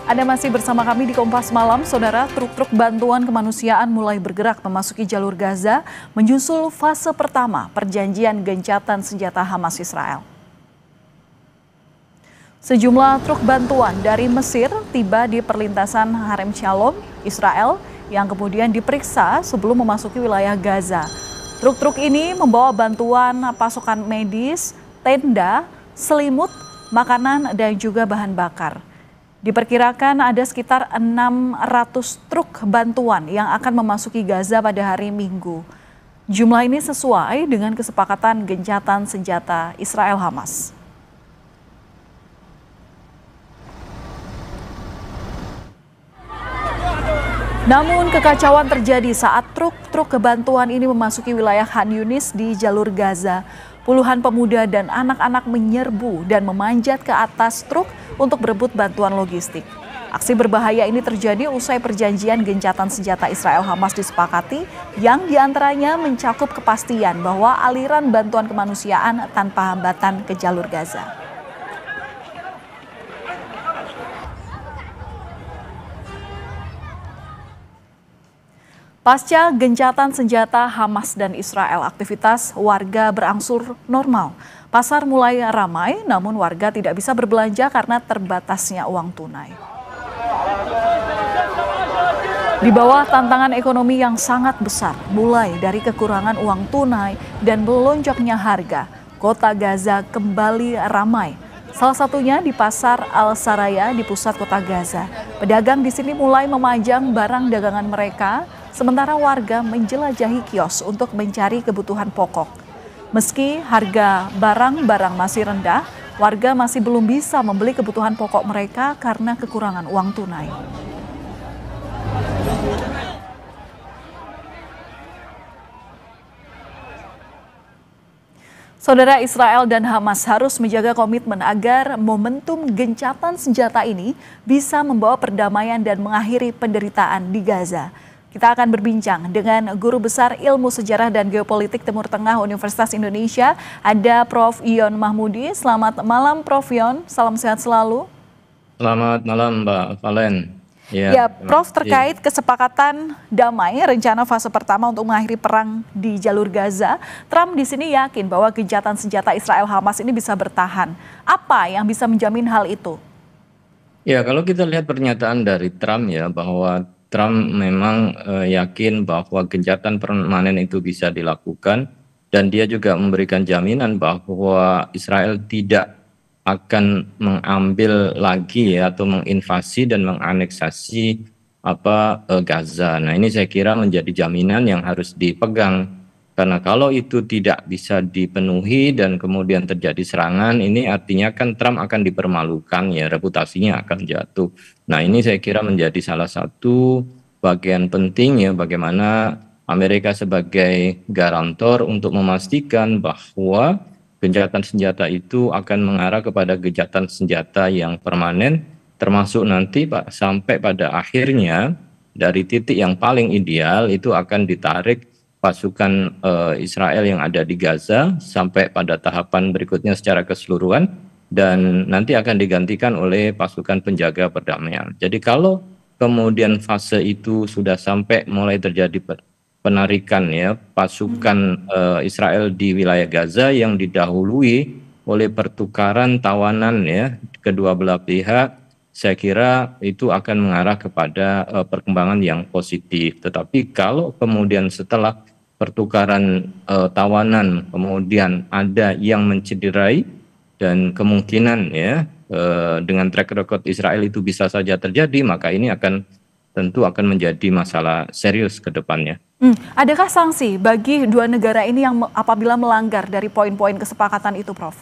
Anda masih bersama kami di Kompas Malam, Saudara. Truk-truk bantuan kemanusiaan mulai bergerak memasuki jalur Gaza, menyusul fase pertama perjanjian gencatan senjata Hamas Israel. Sejumlah truk bantuan dari Mesir tiba di perlintasan Harem Shalom, Israel, yang kemudian diperiksa sebelum memasuki wilayah Gaza. Truk-truk ini membawa bantuan pasokan medis, tenda, selimut, makanan, dan juga bahan bakar. Diperkirakan ada sekitar 600 truk bantuan yang akan memasuki Gaza pada hari Minggu. Jumlah ini sesuai dengan kesepakatan gencatan senjata Israel-Hamas. Namun kekacauan terjadi saat truk-truk bantuan ini memasuki wilayah Khan Yunis di jalur Gaza. Puluhan pemuda dan anak-anak menyerbu dan memanjat ke atas truk untuk berebut bantuan logistik. Aksi berbahaya ini terjadi usai perjanjian gencatan senjata Israel-Hamas disepakati, yang diantaranya mencakup kepastian bahwa aliran bantuan kemanusiaan tanpa hambatan ke jalur Gaza. Pasca gencatan senjata Hamas dan Israel, aktivitas warga berangsur normal. Pasar mulai ramai, namun warga tidak bisa berbelanja karena terbatasnya uang tunai. Di bawah tantangan ekonomi yang sangat besar, mulai dari kekurangan uang tunai dan melonjaknya harga, kota Gaza kembali ramai. Salah satunya di Pasar Al-Saraya di pusat kota Gaza. Pedagang di sini mulai memajang barang dagangan mereka, sementara warga menjelajahi kios untuk mencari kebutuhan pokok. Meski harga barang-barang masih rendah, warga masih belum bisa membeli kebutuhan pokok mereka karena kekurangan uang tunai. Saudara, Israel dan Hamas harus menjaga komitmen agar momentum gencatan senjata ini bisa membawa perdamaian dan mengakhiri penderitaan di Gaza. Kita akan berbincang dengan Guru Besar Ilmu Sejarah dan Geopolitik Timur Tengah Universitas Indonesia, ada Prof. Yon Mahmudi. Selamat malam Prof. Yon, salam sehat selalu. Selamat malam Mbak Valen. Ya, Prof, terkait kesepakatan damai rencana fase pertama untuk mengakhiri perang di jalur Gaza, Trump di sini yakin bahwa gencatan senjata Israel-Hamas ini bisa bertahan. Apa yang bisa menjamin hal itu? Ya, kalau kita lihat pernyataan dari Trump ya, bahwa Trump memang yakin bahwa gencatan permanen itu bisa dilakukan, dan dia juga memberikan jaminan bahwa Israel tidak akan mengambil lagi ya, atau menginvasi dan menganeksasi Gaza. Nah, ini saya kira menjadi jaminan yang harus dipegang, karena kalau itu tidak bisa dipenuhi dan kemudian terjadi serangan, ini artinya kan Trump akan dipermalukan ya, reputasinya akan jatuh. Nah, ini saya kira menjadi salah satu bagian penting ya, bagaimana Amerika sebagai garantor untuk memastikan bahwa gencatan senjata itu akan mengarah kepada gencatan senjata yang permanen, termasuk nanti sampai pada akhirnya dari titik yang paling ideal itu akan ditarik pasukan Israel yang ada di Gaza sampai pada tahapan berikutnya secara keseluruhan, dan nanti akan digantikan oleh pasukan penjaga perdamaian. Jadi kalau kemudian fase itu sudah sampai mulai terjadi penarikan ya pasukan Israel di wilayah Gaza yang didahului oleh pertukaran tawanan ya kedua belah pihak, saya kira itu akan mengarah kepada perkembangan yang positif. Tetapi kalau kemudian setelah pertukaran tawanan kemudian ada yang mencederai, dan kemungkinan ya dengan track record Israel itu bisa saja terjadi, maka ini tentu akan menjadi masalah serius ke depannya. Adakah sanksi bagi dua negara ini yang apabila melanggar dari poin-poin kesepakatan itu, Prof?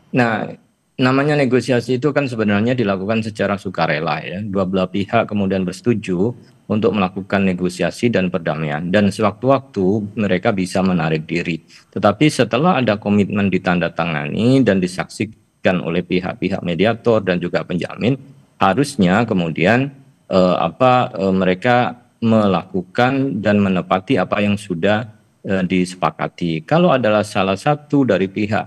Nah, namanya negosiasi itu kan sebenarnya dilakukan secara sukarela ya. Dua belah pihak kemudian bersetuju untuk melakukan negosiasi dan perdamaian, dan sewaktu-waktu mereka bisa menarik diri. Tetapi setelah ada komitmen ditandatangani dan disaksikan oleh pihak-pihak mediator dan juga penjamin, harusnya kemudian mereka melakukan dan menepati apa yang sudah disepakati. Kalau adalah salah satu dari pihak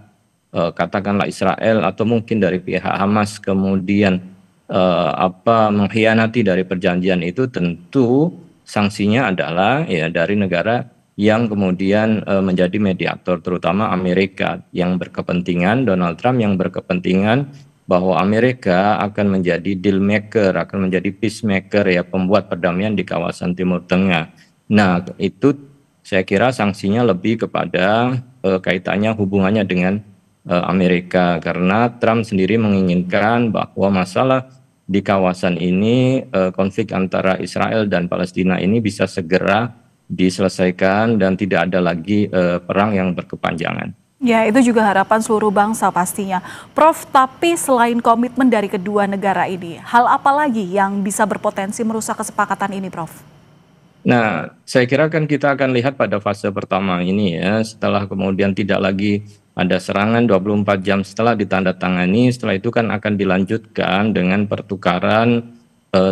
katakanlah Israel atau mungkin dari pihak Hamas kemudian mengkhianati dari perjanjian itu, tentu sanksinya adalah ya dari negara yang kemudian menjadi mediator, terutama Amerika yang berkepentingan, Donald Trump yang berkepentingan bahwa Amerika akan menjadi deal maker, akan menjadi peacemaker, ya, pembuat perdamaian di kawasan Timur Tengah. Nah, itu saya kira sanksinya lebih kepada kaitannya hubungannya dengan Amerika, karena Trump sendiri menginginkan bahwa masalah di kawasan ini, konflik antara Israel dan Palestina ini bisa segera diselesaikan dan tidak ada lagi perang yang berkepanjangan. Ya, itu juga harapan seluruh bangsa pastinya. Prof, tapi selain komitmen dari kedua negara ini, hal apa lagi yang bisa berpotensi merusak kesepakatan ini, Prof? Nah, saya kira kan kita akan lihat pada fase pertama ini ya, setelah kemudian tidak lagi ada serangan 24 jam setelah ditandatangani, setelah itu kan akan dilanjutkan dengan pertukaran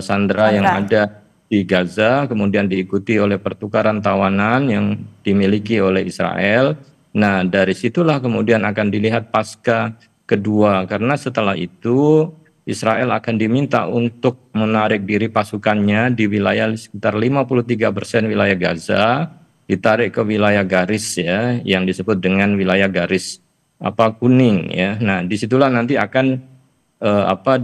sandera yang ada di Gaza, kemudian diikuti oleh pertukaran tawanan yang dimiliki oleh Israel. Nah, dari situlah kemudian akan dilihat pasca kedua, karena setelah itu Israel akan diminta untuk menarik diri pasukannya di wilayah sekitar 53% wilayah Gaza, ditarik ke wilayah garis ya, yang disebut dengan wilayah garis kuning ya. Nah, disitulah nanti akan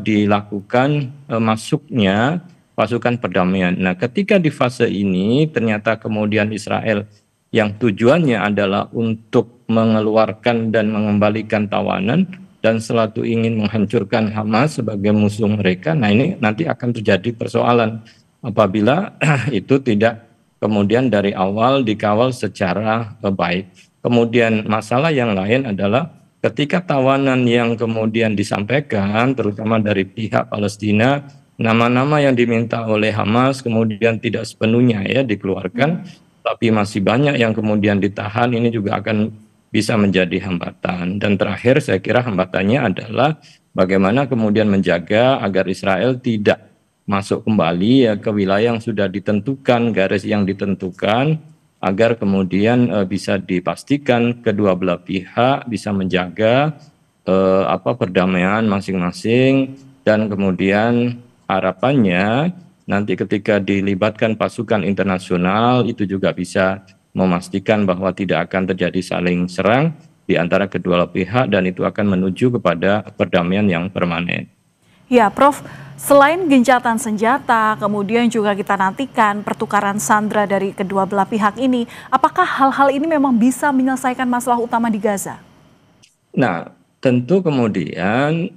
dilakukan masuknya pasukan perdamaian. Nah, ketika di fase ini ternyata kemudian Israel yang tujuannya adalah untuk mengeluarkan dan mengembalikan tawanan dan selalu ingin menghancurkan Hamas sebagai musuh mereka. Nah, ini nanti akan terjadi persoalan apabila itu tidak kemudian dari awal dikawal secara baik. Kemudian masalah yang lain adalah ketika tawanan yang kemudian disampaikan terutama dari pihak Palestina, nama-nama yang diminta oleh Hamas kemudian tidak sepenuhnya ya dikeluarkan, tapi masih banyak yang kemudian ditahan, ini juga akan bisa menjadi hambatan. Dan terakhir saya kira hambatannya adalah bagaimana kemudian menjaga agar Israel tidak masuk kembali ya ke wilayah yang sudah ditentukan, garis yang ditentukan, agar kemudian bisa dipastikan kedua belah pihak bisa menjaga perdamaian masing-masing, dan kemudian harapannya nanti ketika dilibatkan pasukan internasional itu juga bisa memastikan bahwa tidak akan terjadi saling serang di antara kedua pihak, dan itu akan menuju kepada perdamaian yang permanen. Ya, Prof, selain gencatan senjata, kemudian juga kita nantikan pertukaran sandera dari kedua belah pihak ini, apakah hal-hal ini memang bisa menyelesaikan masalah utama di Gaza? Nah, tentu kemudian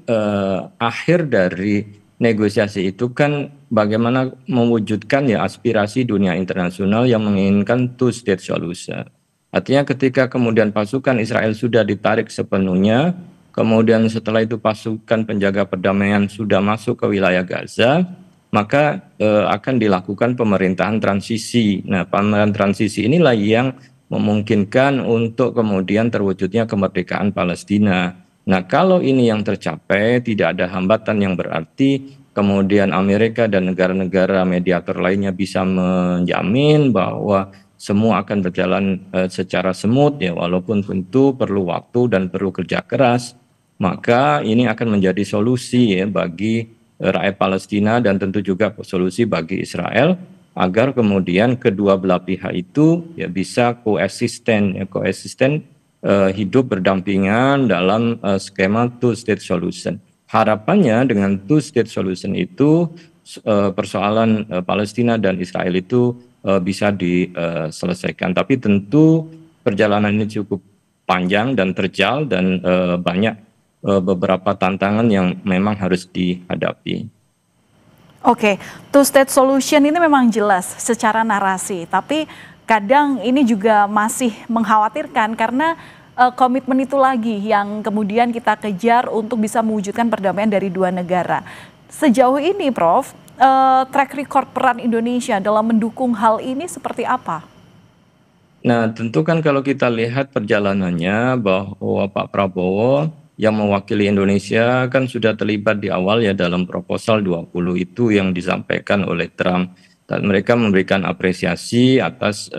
akhir dari negosiasi itu kan bagaimana mewujudkan ya aspirasi dunia internasional yang menginginkan two state solution. Artinya ketika kemudian pasukan Israel sudah ditarik sepenuhnya, kemudian setelah itu pasukan penjaga perdamaian sudah masuk ke wilayah Gaza, maka akan dilakukan pemerintahan transisi. Nah, pemerintahan transisi inilah yang memungkinkan untuk kemudian terwujudnya kemerdekaan Palestina. Nah, kalau ini yang tercapai, tidak ada hambatan yang berarti, kemudian Amerika dan negara-negara mediator lainnya bisa menjamin bahwa semua akan berjalan secara smooth ya, walaupun tentu perlu waktu dan perlu kerja keras, maka ini akan menjadi solusi ya bagi rakyat Palestina dan tentu juga solusi bagi Israel, agar kemudian kedua belah pihak itu ya bisa koesisten hidup berdampingan dalam skema two state solution. Harapannya dengan two state solution itu persoalan Palestina dan Israel itu bisa diselesaikan. Tapi tentu perjalanan ini cukup panjang dan terjal, dan banyak beberapa tantangan yang memang harus dihadapi. Oke, two state solution ini memang jelas secara narasi, tapi kadang ini juga masih mengkhawatirkan karena komitmen itu lagi yang kemudian kita kejar untuk bisa mewujudkan perdamaian dari dua negara. Sejauh ini, Prof, track record peran Indonesia dalam mendukung hal ini seperti apa? Nah, tentu kan kalau kita lihat perjalanannya bahwa Pak Prabowo yang mewakili Indonesia kan sudah terlibat di awal ya dalam proposal 20 itu yang disampaikan oleh Trump. Dan mereka memberikan apresiasi atas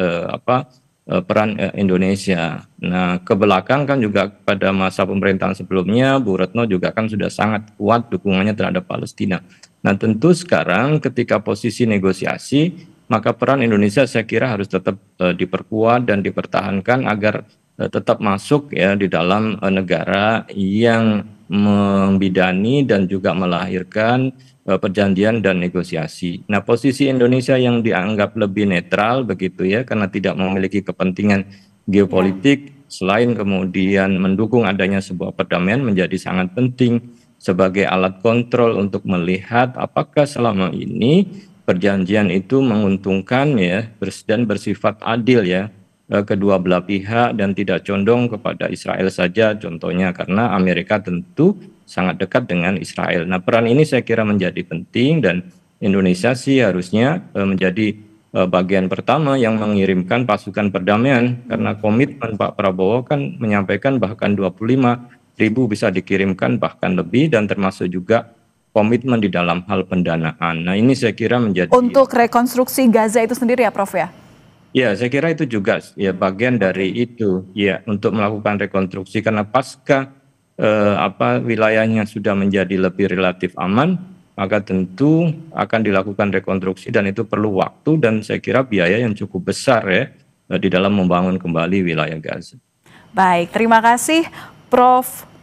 peran Indonesia. Nah, ke belakang kan juga pada masa pemerintahan sebelumnya, Bu Retno juga kan sudah sangat kuat dukungannya terhadap Palestina. Nah, tentu sekarang ketika posisi negosiasi, maka peran Indonesia saya kira harus tetap diperkuat dan dipertahankan agar tetap masuk ya di dalam negara yang membidani dan juga melahirkan perjanjian dan negosiasi. Nah, posisi Indonesia yang dianggap lebih netral begitu ya, karena tidak memiliki kepentingan Ya. geopolitik, selain kemudian mendukung adanya sebuah perdamaian menjadi sangat penting sebagai alat kontrol untuk melihat apakah selama ini perjanjian itu menguntungkan ya dan bersifat adil ya kedua belah pihak dan tidak condong kepada Israel saja contohnya, karena Amerika tentu sangat dekat dengan Israel. Nah, peran ini saya kira menjadi penting dan Indonesia sih harusnya menjadi bagian pertama yang mengirimkan pasukan perdamaian, karena komitmen Pak Prabowo kan menyampaikan bahkan 25.000 bisa dikirimkan bahkan lebih, dan termasuk juga komitmen di dalam hal pendanaan. Nah, ini saya kira menjadi Untuk rekonstruksi Gaza itu sendiri ya Prof ya? ya, saya kira itu juga ya bagian dari Oke. itu ya untuk melakukan rekonstruksi, karena pasca wilayahnya sudah menjadi lebih relatif aman, maka tentu akan dilakukan rekonstruksi dan itu perlu waktu dan saya kira biaya yang cukup besar ya di dalam membangun kembali wilayah Gaza. Baik, terima kasih Prof.